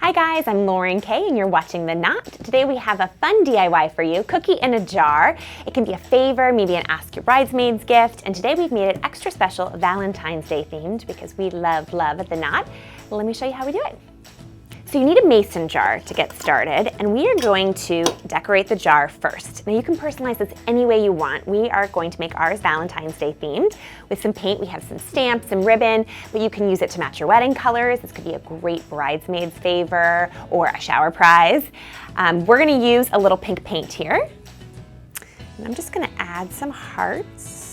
Hi guys, I'm Lauren Kay and you're watching The Knot. Today we have a fun DIY for you, cookie in a jar. It can be a favor, maybe an ask your bridesmaids gift, and today we've made it extra special Valentine's Day themed because we love at The Knot. Let me show you how we do it. So you need a mason jar to get started, and we are going to decorate the jar first. Now you can personalize this any way you want. We are going to make ours Valentine's Day themed. With some paint, we have some stamps, some ribbon, but you can use it to match your wedding colors. This could be a great bridesmaid's favor or a shower prize. We're gonna use a little pink paint here. And I'm just gonna add some hearts.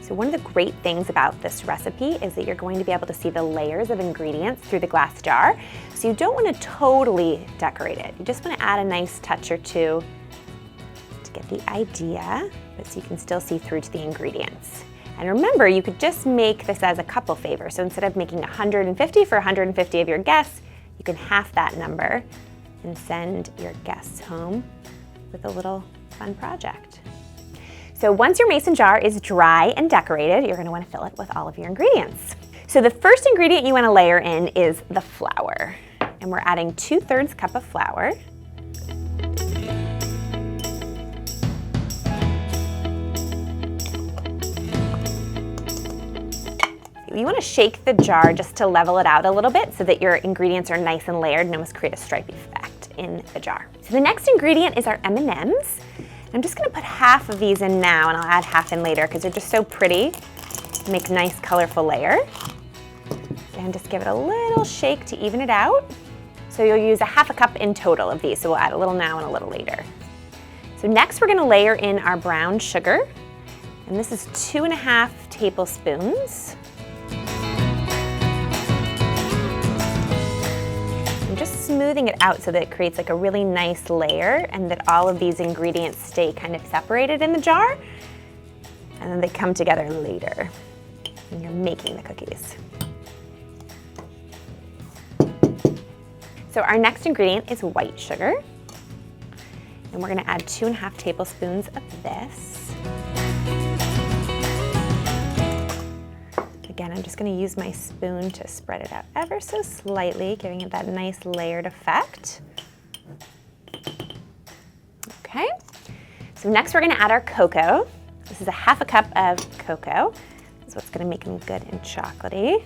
So one of the great things about this recipe is that you're going to be able to see the layers of ingredients through the glass jar. So you don't want to totally decorate it. You just want to add a nice touch or two to get the idea, but so you can still see through to the ingredients. And remember, you could just make this as a couple favor. So instead of making 150 for 150 of your guests, you can half that number and send your guests home with a little fun project. So once your mason jar is dry and decorated, you're gonna wanna fill it with all of your ingredients. So the first ingredient you wanna layer in is the flour. And we're adding 2/3 cup of flour. You wanna shake the jar just to level it out a little bit so that your ingredients are nice and layered and almost create a stripy effect in the jar. So the next ingredient is our M&Ms. I'm just gonna put half of these in now and I'll add half in later because they're just so pretty. Make a nice colorful layer. And just give it a little shake to even it out. So you'll use a half a cup in total of these, so we'll add a little now and a little later. So next we're gonna layer in our brown sugar. And this is 2.5 tablespoons. Just smoothing it out so that it creates like a really nice layer and that all of these ingredients stay kind of separated in the jar and then they come together later when you're making the cookies. So our next ingredient is white sugar, and we're gonna add 2.5 tablespoons of this. Again, I'm just gonna use my spoon to spread it out ever so slightly, giving it that nice layered effect. Okay, so next we're gonna add our cocoa. This is a half a cup of cocoa. That's what's gonna make them good and chocolatey.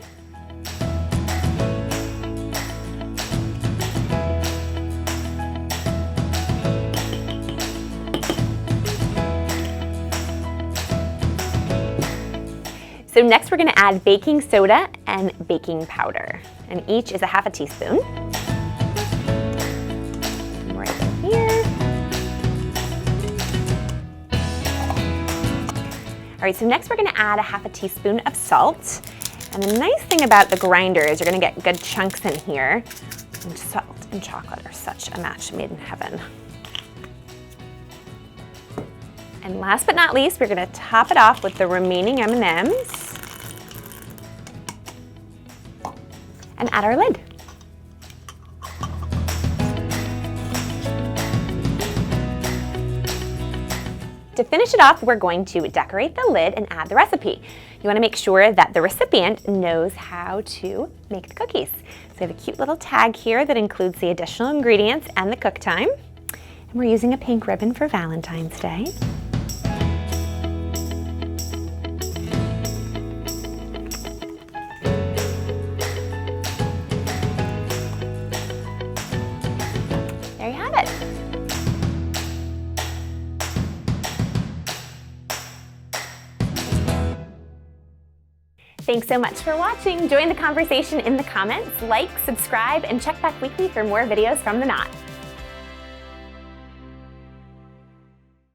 So next we're gonna add baking soda and baking powder, and each is a half a teaspoon. Right in here. All right, so next we're gonna add a half a teaspoon of salt. And the nice thing about the grinder is you're gonna get good chunks in here. And salt and chocolate are such a match made in heaven. And last but not least, we're gonna top it off with the remaining M&Ms and add our lid. To finish it off, we're going to decorate the lid and add the recipe. You wanna make sure that the recipient knows how to make the cookies. So we have a cute little tag here that includes the additional ingredients and the cook time. And we're using a pink ribbon for Valentine's Day. There you have it. Thanks so much for watching. Join the conversation in the comments, like, subscribe, and check back weekly for more videos from The Knot.